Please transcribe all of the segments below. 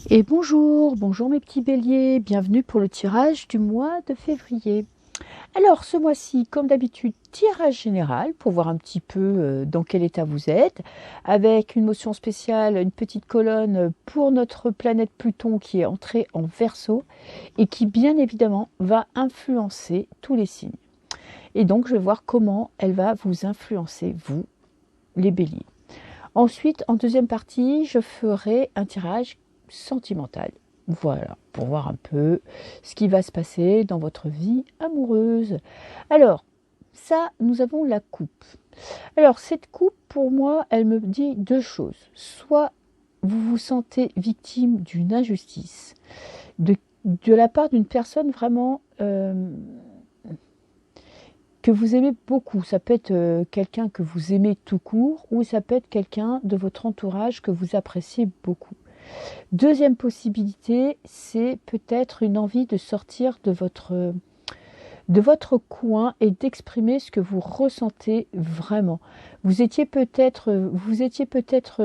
Et bonjour mes petits béliers, bienvenue pour le tirage du mois de février. Alors ce mois-ci, comme d'habitude, tirage général pour voir un petit peu dans quel état vous êtes, avec une motion spéciale, une petite colonne pour notre planète Pluton qui est entrée en Verseau et qui bien évidemment va influencer tous les signes. Et donc je vais voir comment elle va vous influencer, vous, les béliers. Ensuite, en deuxième partie, je ferai un tirage sentimental. Voilà, pour voir un peu ce qui va se passer dans votre vie amoureuse. Alors, ça, nous avons la coupe. Alors, cette coupe, pour moi, elle me dit deux choses. Soit vous vous sentez victime d'une injustice de la part d'une personne vraiment que vous aimez beaucoup. Ça peut être quelqu'un que vous aimez tout court ou ça peut être quelqu'un de votre entourage que vous appréciez beaucoup. Deuxième possibilité, c'est peut-être une envie de sortir de votre coin et d'exprimer ce que vous ressentez vraiment. Vous étiez peut-être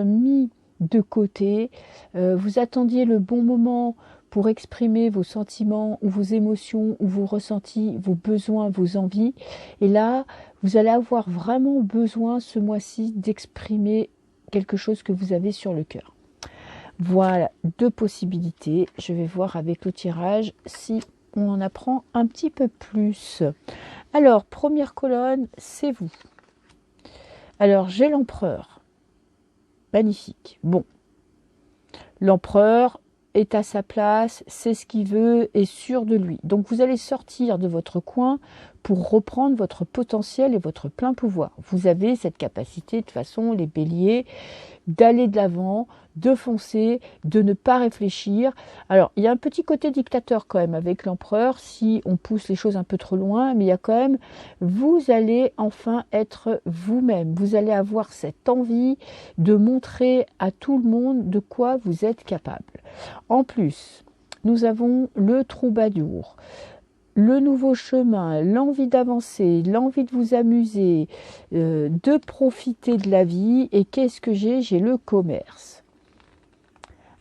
mis de côté, vous attendiez le bon moment pour exprimer vos sentiments ou vos émotions ou vos ressentis, vos besoins, vos envies. Et là, vous allez avoir vraiment besoin ce mois-ci d'exprimer quelque chose que vous avez sur le cœur. Voilà, deux possibilités. Je vais voir avec le tirage si on en apprend un petit peu plus. Alors, première colonne, c'est vous. Alors, j'ai l'empereur. Magnifique. Bon. L'empereur est à sa place, sait ce qu'il veut, est sûr de lui. Donc, vous allez sortir de votre coin pour reprendre votre potentiel et votre plein pouvoir. Vous avez cette capacité, de toute façon, les béliers, d'aller de l'avant, de foncer, de ne pas réfléchir. Alors, il y a un petit côté dictateur quand même avec l'empereur, si on pousse les choses un peu trop loin, mais il y a quand même, vous allez enfin être vous-même. Vous allez avoir cette envie de montrer à tout le monde de quoi vous êtes capable. En plus, nous avons le troubadour. Le nouveau chemin, l'envie d'avancer, l'envie de vous amuser, de profiter de la vie. Et qu'est-ce que j'ai ? J'ai le commerce.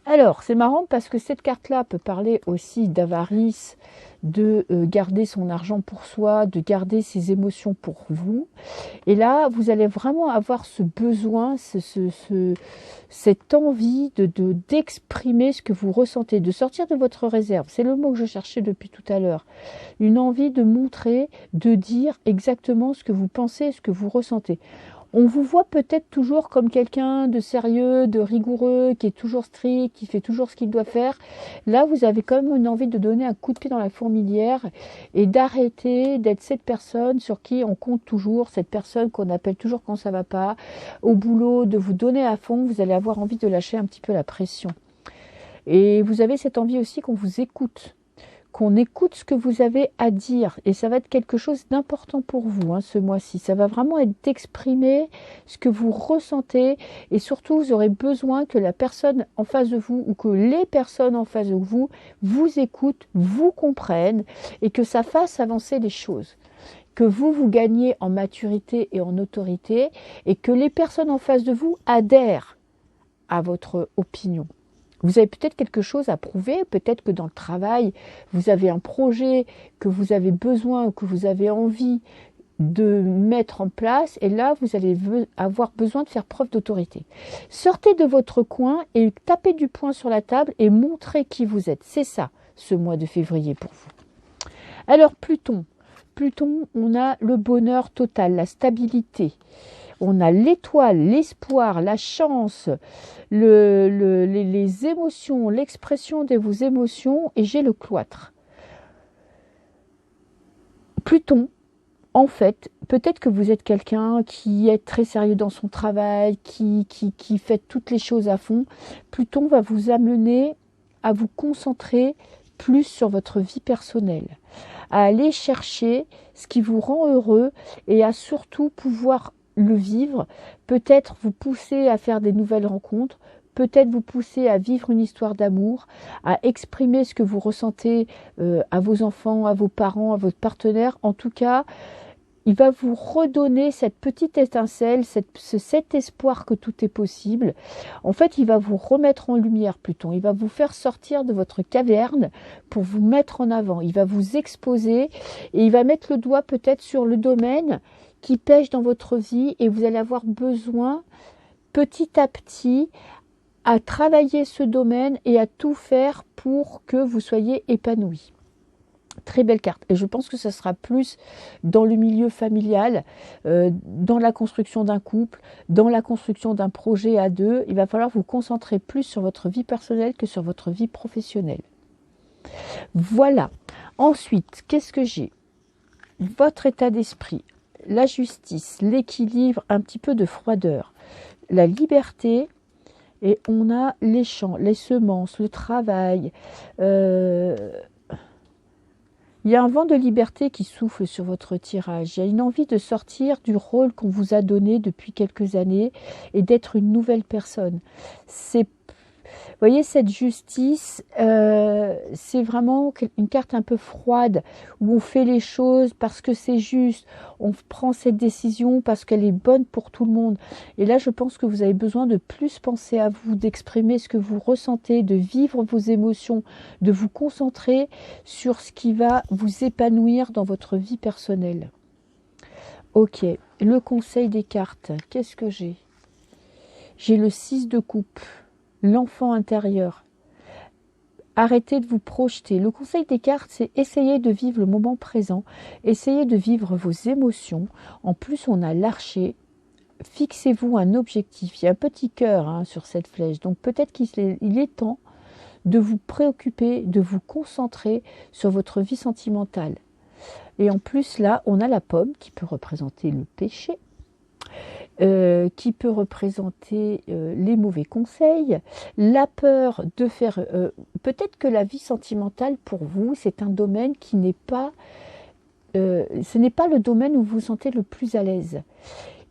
Alors, c'est marrant parce que cette carte-là peut parler aussi d'avarice, de garder son argent pour soi, de garder ses émotions pour vous. Et là, vous allez vraiment avoir ce besoin, cette envie d'exprimer ce que vous ressentez, de sortir de votre réserve. C'est le mot que je cherchais depuis tout à l'heure. Une envie de montrer, de dire exactement ce que vous pensez, ce que vous ressentez. On vous voit peut-être toujours comme quelqu'un de sérieux, de rigoureux, qui est toujours strict, qui fait toujours ce qu'il doit faire. Là, vous avez quand même une envie de donner un coup de pied dans la fourmilière et d'arrêter d'être cette personne sur qui on compte toujours, cette personne qu'on appelle toujours quand ça va pas. Au boulot, de vous donner à fond, vous allez avoir envie de lâcher un petit peu la pression. Et vous avez cette envie aussi qu'on vous écoute, qu'on écoute ce que vous avez à dire. Et ça va être quelque chose d'important pour vous ce mois-ci. Ça va vraiment être d'exprimer ce que vous ressentez. Et surtout, vous aurez besoin que la personne en face de vous ou que les personnes en face de vous vous écoutent, vous comprennent et que ça fasse avancer les choses. Que vous gagnez en maturité et en autorité et que les personnes en face de vous adhèrent à votre opinion. Vous avez peut-être quelque chose à prouver, peut-être que dans le travail, vous avez un projet que vous avez besoin ou que vous avez envie de mettre en place et là, vous allez avoir besoin de faire preuve d'autorité. Sortez de votre coin et tapez du poing sur la table et montrez qui vous êtes. C'est ça, ce mois de février pour vous. Alors, Pluton, on a le bonheur total, la stabilité. On a l'étoile, l'espoir, la chance, les émotions, l'expression de vos émotions, et j'ai le cloître. Pluton, en fait, peut-être que vous êtes quelqu'un qui est très sérieux dans son travail, qui fait toutes les choses à fond. Pluton va vous amener à vous concentrer plus sur votre vie personnelle, à aller chercher ce qui vous rend heureux et à surtout pouvoir le vivre, peut-être vous pousser à faire des nouvelles rencontres, peut-être vous pousser à vivre une histoire d'amour, à exprimer ce que vous ressentez à vos enfants, à vos parents, à votre partenaire. En tout cas, il va vous redonner cette petite étincelle, cet espoir que tout est possible. En fait, il va vous remettre en lumière, Pluton. Il va vous faire sortir de votre caverne pour vous mettre en avant. Il va vous exposer et il va mettre le doigt peut-être sur le domaine qui pèche dans votre vie et vous allez avoir besoin, petit à petit, à travailler ce domaine et à tout faire pour que vous soyez épanoui. Très belle carte. Et je pense que ça sera plus dans le milieu familial, dans la construction d'un couple, dans la construction d'un projet à deux. Il va falloir vous concentrer plus sur votre vie personnelle que sur votre vie professionnelle. Voilà. Ensuite, qu'est-ce que j'ai? Votre état d'esprit, la justice, l'équilibre, un petit peu de froideur, la liberté, et on a les champs, les semences, le travail. Il y a un vent de liberté qui souffle sur votre tirage. Il y a une envie de sortir du rôle qu'on vous a donné depuis quelques années et d'être une nouvelle personne. Vous voyez, cette justice, c'est vraiment une carte un peu froide, où on fait les choses parce que c'est juste, on prend cette décision parce qu'elle est bonne pour tout le monde. Et là, je pense que vous avez besoin de plus penser à vous, d'exprimer ce que vous ressentez, de vivre vos émotions, de vous concentrer sur ce qui va vous épanouir dans votre vie personnelle. Ok, le conseil des cartes, qu'est-ce que j'ai? J'ai le 6 de coupe. L'enfant intérieur. Arrêtez de vous projeter. Le conseil des cartes, c'est essayer de vivre le moment présent, essayez de vivre vos émotions. En plus, on a l'archer. Fixez-vous un objectif. Il y a un petit cœur sur cette flèche. Donc peut-être qu'il est temps de vous préoccuper, de vous concentrer sur votre vie sentimentale. Et en plus, là, on a la pomme qui peut représenter le péché. Qui peut représenter les mauvais conseils, la peur de faire... peut-être que la vie sentimentale, pour vous, c'est un domaine qui n'est pas... ce n'est pas le domaine où vous vous sentez le plus à l'aise.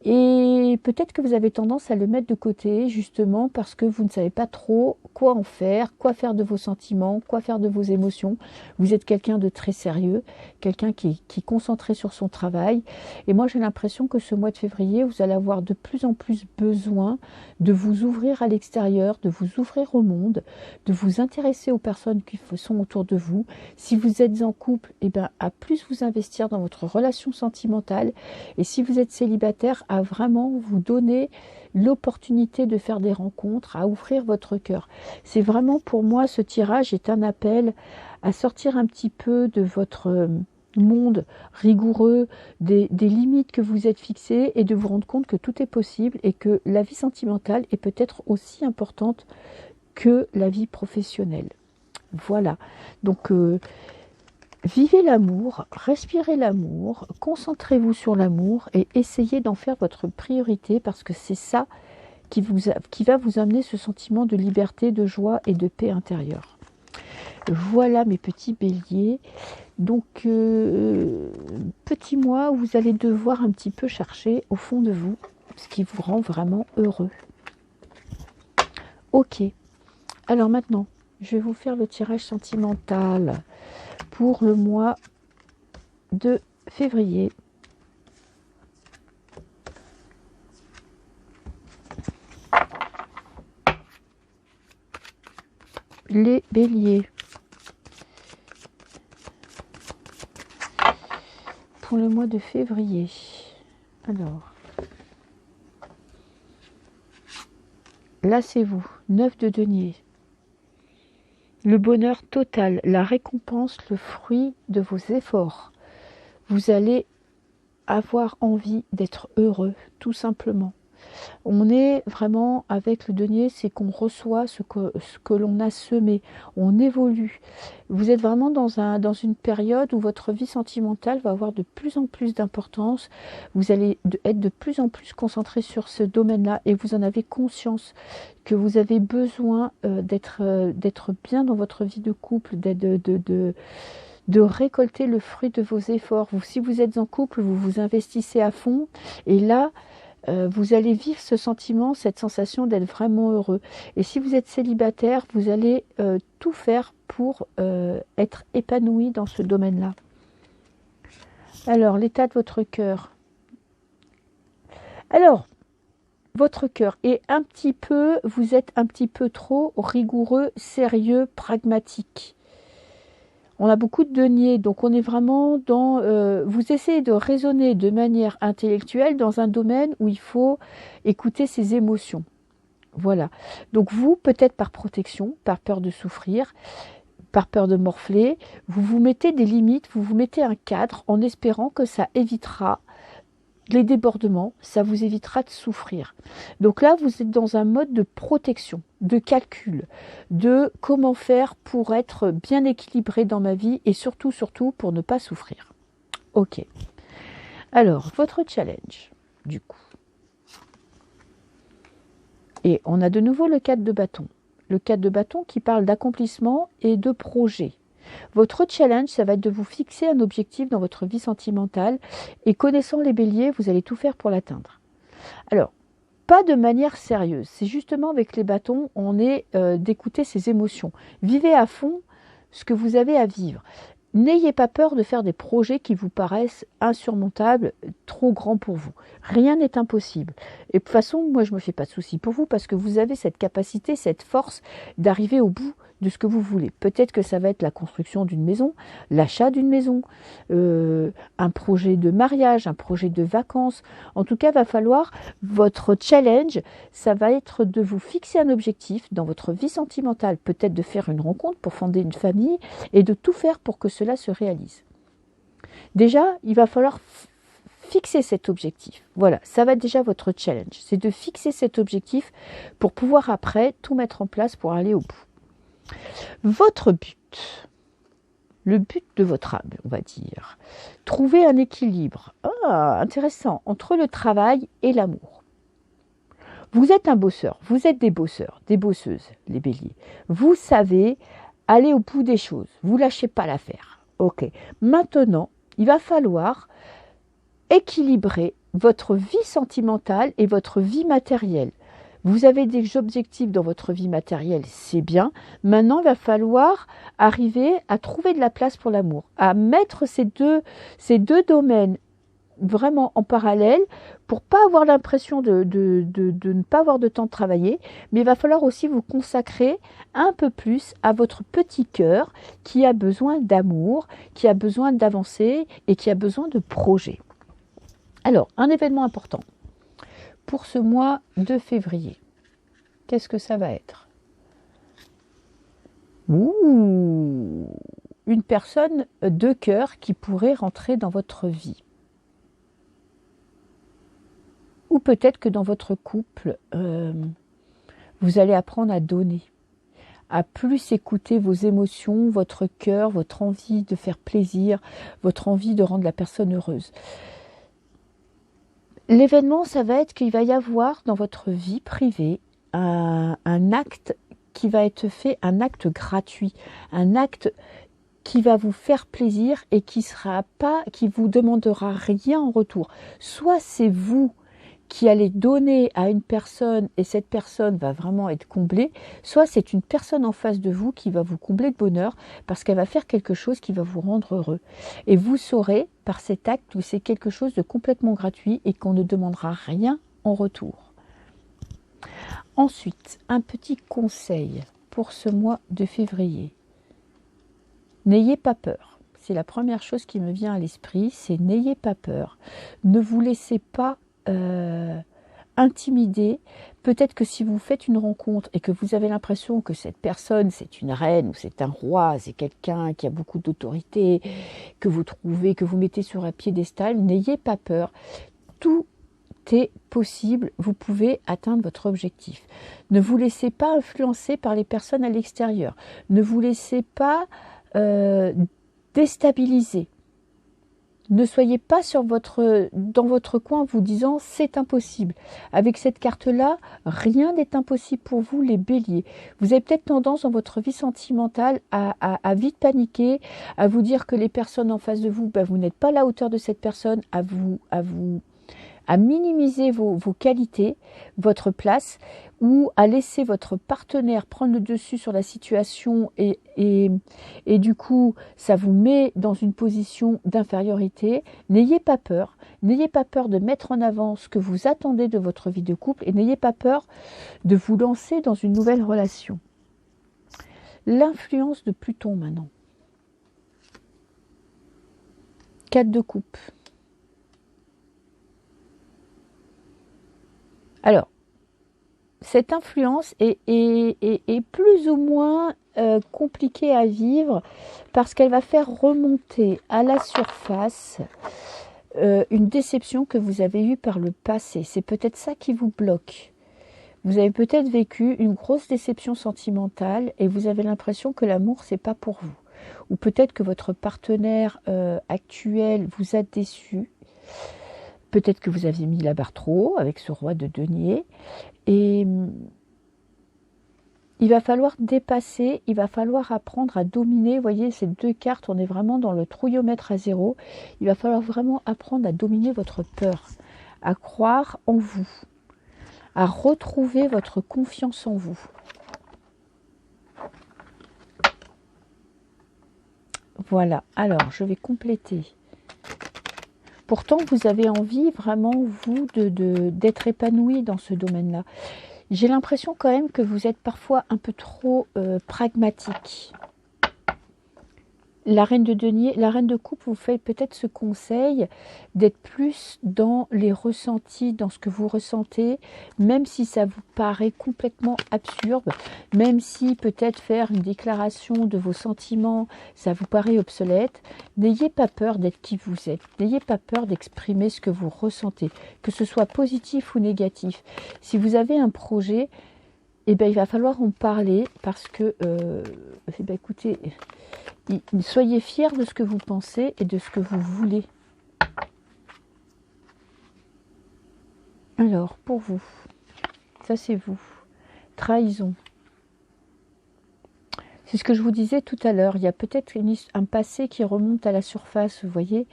Et peut-être que vous avez tendance à le mettre de côté, justement, parce que vous ne savez pas trop quoi en faire, quoi faire de vos sentiments, quoi faire de vos émotions. Vous êtes quelqu'un de très sérieux, quelqu'un qui est concentré sur son travail. Et moi, j'ai l'impression que ce mois de février, vous allez avoir de plus en plus besoin de vous ouvrir à l'extérieur, de vous ouvrir au monde, de vous intéresser aux personnes qui sont autour de vous. Si vous êtes en couple, eh bien, à plus vous investir dans votre relation sentimentale. Et si vous êtes célibataire, à vraiment vous donner l'opportunité de faire des rencontres, à ouvrir votre cœur. C'est vraiment, pour moi, ce tirage est un appel à sortir un petit peu de votre monde rigoureux, des limites que vous êtes fixées, et de vous rendre compte que tout est possible et que la vie sentimentale est peut-être aussi importante que la vie professionnelle. Voilà. Donc, vivez l'amour, respirez l'amour, concentrez-vous sur l'amour et essayez d'en faire votre priorité, parce que c'est ça qui va vous amener ce sentiment de liberté, de joie et de paix intérieure. Voilà mes petits béliers. Donc, petit mois où vous allez devoir un petit peu chercher au fond de vous ce qui vous rend vraiment heureux. Ok. Alors maintenant, je vais vous faire le tirage sentimental pour le mois de février. Les béliers. Pour le mois de février. Alors. Là, c'est vous. 9 de denier. Le bonheur total, la récompense, le fruit de vos efforts. Vous allez avoir envie d'être heureux, tout simplement. On est vraiment avec le denier, c'est qu'on reçoit ce que l'on a semé. On évolue. Vous êtes vraiment dans une période où votre vie sentimentale va avoir de plus en plus d'importance. Vous allez être de plus en plus concentré sur ce domaine-là et vous en avez conscience que vous avez besoin d'être bien dans votre vie de couple, de récolter le fruit de vos efforts. Si vous êtes en couple, vous vous investissez à fond et là, vous allez vivre ce sentiment, cette sensation d'être vraiment heureux. Et si vous êtes célibataire, vous allez tout faire pour être épanoui dans ce domaine-là. Alors, l'état de votre cœur. Alors, votre cœur est un petit peu, vous êtes un petit peu trop rigoureux, sérieux, pragmatique. On a beaucoup de deniers, donc on est vraiment dans... vous essayez de raisonner de manière intellectuelle dans un domaine où il faut écouter ses émotions. Voilà. Donc vous, peut-être par protection, par peur de souffrir, par peur de morfler, vous vous mettez des limites, vous vous mettez un cadre en espérant que ça évitera les débordements, ça vous évitera de souffrir. Donc là, vous êtes dans un mode de protection, de calcul, de comment faire pour être bien équilibré dans ma vie et surtout pour ne pas souffrir. Ok. Alors, votre challenge, du coup. Et on a de nouveau le 4 de bâton. Le 4 de bâton qui parle d'accomplissement et de projet. Votre challenge, ça va être de vous fixer un objectif dans votre vie sentimentale et connaissant les béliers, vous allez tout faire pour l'atteindre. Alors, pas de manière sérieuse, c'est justement avec les bâtons, on est d'écouter ses émotions. Vivez à fond ce que vous avez à vivre. N'ayez pas peur de faire des projets qui vous paraissent insurmontables, trop grands pour vous. Rien n'est impossible. Et de toute façon, moi je ne me fais pas de soucis pour vous parce que vous avez cette capacité, cette force d'arriver au bout de ce que vous voulez. Peut-être que ça va être la construction d'une maison, l'achat d'une maison, un projet de mariage, un projet de vacances. En tout cas, il va falloir, votre challenge, ça va être de vous fixer un objectif dans votre vie sentimentale, peut-être de faire une rencontre pour fonder une famille et de tout faire pour que cela se réalise. Déjà, il va falloir fixer cet objectif. Voilà, ça va être déjà votre challenge. C'est de fixer cet objectif pour pouvoir après tout mettre en place pour aller au bout. Votre but, le but de votre âme, on va dire, trouver un équilibre, intéressant, entre le travail et l'amour. Vous êtes un bosseur, vous êtes des bosseurs, des bosseuses, les béliers. Vous savez aller au bout des choses, vous lâchez pas l'affaire. Ok, maintenant, il va falloir équilibrer votre vie sentimentale et votre vie matérielle. Vous avez des objectifs dans votre vie matérielle, c'est bien. Maintenant, il va falloir arriver à trouver de la place pour l'amour, à mettre ces deux domaines vraiment en parallèle pour pas avoir l'impression de ne pas avoir de temps de travailler, mais il va falloir aussi vous consacrer un peu plus à votre petit cœur qui a besoin d'amour, qui a besoin d'avancer et qui a besoin de projets. Alors, un événement important pour ce mois de février. Qu'est-ce que ça va être ? Une personne de cœur qui pourrait rentrer dans votre vie. Ou peut-être que dans votre couple, vous allez apprendre à donner, à plus écouter vos émotions, votre cœur, votre envie de faire plaisir, votre envie de rendre la personne heureuse. L'événement, ça va être qu'il va y avoir dans votre vie privée un acte qui va être fait, un acte gratuit, un acte qui va vous faire plaisir et qui vous demandera rien en retour. Soit c'est vous qui allez donner à une personne et cette personne va vraiment être comblée, soit c'est une personne en face de vous qui va vous combler de bonheur parce qu'elle va faire quelque chose qui va vous rendre heureux. Et vous saurez par cet acte que c'est quelque chose de complètement gratuit et qu'on ne demandera rien en retour. Ensuite, un petit conseil pour ce mois de février. N'ayez pas peur. C'est la première chose qui me vient à l'esprit, c'est n'ayez pas peur. Ne vous laissez pas intimider. Peut-être que si vous faites une rencontre et que vous avez l'impression que cette personne c'est une reine ou c'est un roi, c'est quelqu'un qui a beaucoup d'autorité, que vous mettez sur un piédestal, n'ayez pas peur. Tout est possible, vous pouvez atteindre votre objectif. Ne vous laissez pas influencer par les personnes à l'extérieur. Ne vous laissez pas déstabiliser. Ne soyez pas dans votre coin en vous disant c'est impossible. Avec cette carte-là, rien n'est impossible pour vous les béliers. Vous avez peut-être tendance dans votre vie sentimentale à vite paniquer, à vous dire que les personnes en face de vous, vous n'êtes pas à la hauteur de cette personne, à vous à minimiser vos qualités, votre place, ou à laisser votre partenaire prendre le dessus sur la situation et du coup, ça vous met dans une position d'infériorité. N'ayez pas peur. N'ayez pas peur de mettre en avant ce que vous attendez de votre vie de couple et n'ayez pas peur de vous lancer dans une nouvelle relation. L'influence de Pluton maintenant. 4 de coupe. Alors, cette influence est plus ou moins compliquée à vivre parce qu'elle va faire remonter à la surface une déception que vous avez eue par le passé. C'est peut-être ça qui vous bloque. Vous avez peut-être vécu une grosse déception sentimentale et vous avez l'impression que l'amour, c'est pas pour vous. Ou peut-être que votre partenaire actuel vous a déçu. Peut-être que vous aviez mis la barre trop haut avec ce roi de denier. Et il va falloir dépasser, il va falloir apprendre à dominer. Vous voyez, ces 2 cartes, on est vraiment dans le trouillomètre à 0. Il va falloir vraiment apprendre à dominer votre peur, à croire en vous, à retrouver votre confiance en vous. Voilà, alors je vais compléter. Pourtant, vous avez envie vraiment, vous, d'être épanoui dans ce domaine-là. J'ai l'impression quand même que vous êtes parfois un peu trop pragmatique. La reine de denier, la reine de coupe vous fait peut-être ce conseil d'être plus dans les ressentis, dans ce que vous ressentez, même si ça vous paraît complètement absurde, même si peut-être faire une déclaration de vos sentiments, ça vous paraît obsolète. N'ayez pas peur d'être qui vous êtes, n'ayez pas peur d'exprimer ce que vous ressentez, que ce soit positif ou négatif. Si vous avez un projet, eh bien, il va falloir en parler parce que, écoutez, soyez fiers de ce que vous pensez et de ce que vous voulez. Alors, pour vous, ça c'est vous. Trahison. C'est ce que je vous disais tout à l'heure. Il y a peut-être un passé qui remonte à la surface, vous voyez,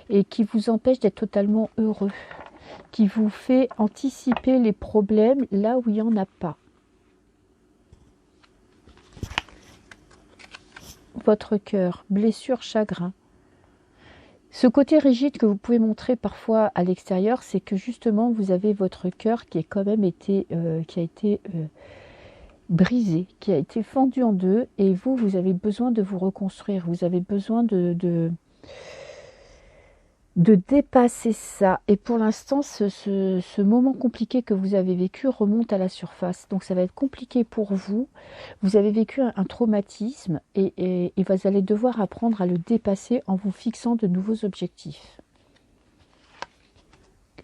et qui vous empêche d'être totalement heureux, qui vous fait anticiper les problèmes là où il n'y en a pas. Votre cœur, blessure, chagrin. Ce côté rigide que vous pouvez montrer parfois à l'extérieur, c'est que justement vous avez votre cœur qui est quand même été, brisé, qui a été fendu en deux, et vous avez besoin de vous reconstruire. Vous avez besoin de dépasser ça. Et pour l'instant, ce moment compliqué que vous avez vécu remonte à la surface. Donc ça va être compliqué pour vous. Vous avez vécu un traumatisme et vous allez devoir apprendre à le dépasser en vous fixant de nouveaux objectifs.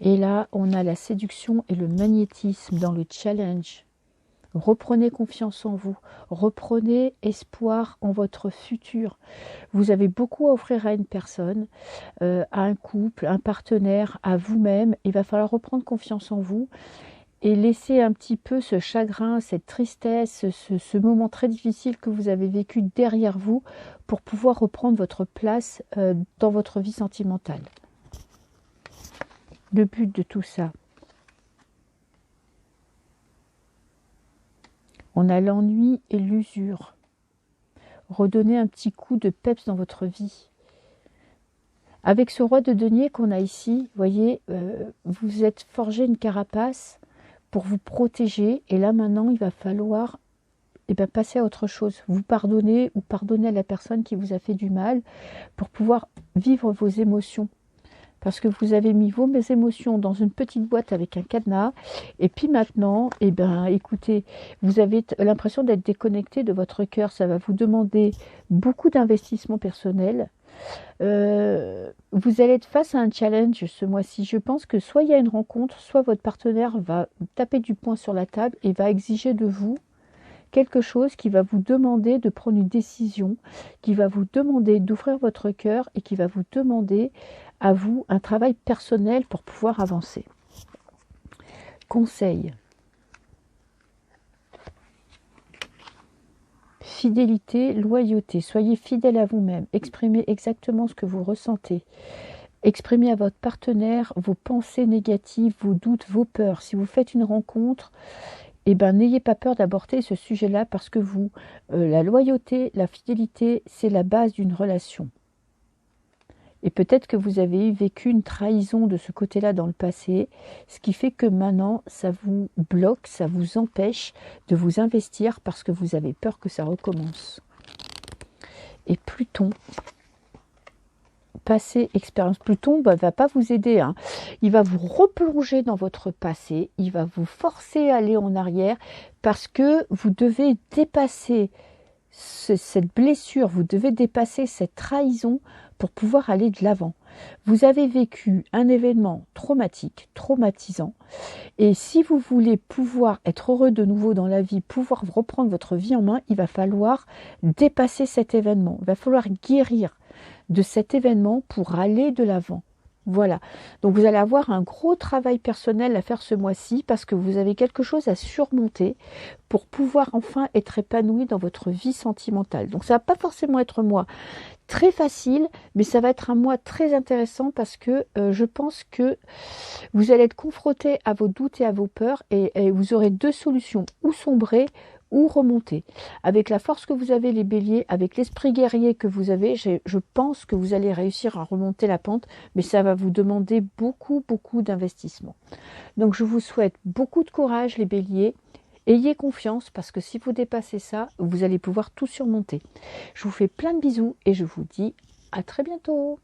Et là, on a la séduction et le magnétisme dans le challenge. Reprenez confiance en vous, reprenez espoir en votre futur. Vous avez beaucoup à offrir à une personne, à un couple, un partenaire, à vous-même. Il va falloir reprendre confiance en vous et laisser un petit peu ce chagrin, cette tristesse, ce moment très difficile que vous avez vécu derrière vous pour pouvoir reprendre votre place dans votre vie sentimentale. Le but de tout ça. On a l'ennui et l'usure. Redonnez un petit coup de peps dans votre vie. Avec ce roi de denier qu'on a ici, voyez, vous êtes forgé une carapace pour vous protéger. Et là maintenant, il va falloir passer à autre chose. Vous pardonner ou pardonner à la personne qui vous a fait du mal pour pouvoir vivre vos émotions. Parce que vous avez mis vos émotions dans une petite boîte avec un cadenas. Et puis maintenant, écoutez, vous avez l'impression d'être déconnecté de votre cœur. Ça va vous demander beaucoup d'investissement personnel. Vous allez être face à un challenge ce mois-ci. Je pense que soit il y a une rencontre, soit votre partenaire va taper du poing sur la table et va exiger de vous quelque chose qui va vous demander de prendre une décision, qui va vous demander d'ouvrir votre cœur et qui va vous demander à vous un travail personnel pour pouvoir avancer. Conseil. Fidélité, loyauté. Soyez fidèle à vous-même. Exprimez exactement ce que vous ressentez. Exprimez à votre partenaire vos pensées négatives, vos doutes, vos peurs. Si vous faites une rencontre, eh ben, n'ayez pas peur d'aborder ce sujet-là parce que la loyauté, la fidélité, c'est la base d'une relation. Et peut-être que vous avez vécu une trahison de ce côté-là dans le passé, ce qui fait que maintenant, ça vous bloque, ça vous empêche de vous investir parce que vous avez peur que ça recommence. Et Pluton, passé, expérience. Pluton ne va pas vous aider. Hein. Il va vous replonger dans votre passé, il va vous forcer à aller en arrière parce que vous devez dépasser cette blessure, vous devez dépasser cette trahison pour pouvoir aller de l'avant. Vous avez vécu un événement traumatique, traumatisant, et si vous voulez pouvoir être heureux de nouveau dans la vie, pouvoir reprendre votre vie en main, il va falloir dépasser cet événement, il va falloir guérir de cet événement pour aller de l'avant. Voilà, donc vous allez avoir un gros travail personnel à faire ce mois-ci parce que vous avez quelque chose à surmonter pour pouvoir enfin être épanoui dans votre vie sentimentale. Donc ça ne va pas forcément être un mois très facile, mais ça va être un mois très intéressant parce que je pense que vous allez être confronté à vos doutes et à vos peurs et vous aurez deux solutions, ou sombrer ou remonter. Avec la force que vous avez les béliers, avec l'esprit guerrier que vous avez, je pense que vous allez réussir à remonter la pente, mais ça va vous demander beaucoup d'investissement. Donc je vous souhaite beaucoup de courage les béliers, ayez confiance parce que si vous dépassez ça, vous allez pouvoir tout surmonter. Je vous fais plein de bisous et je vous dis à très bientôt.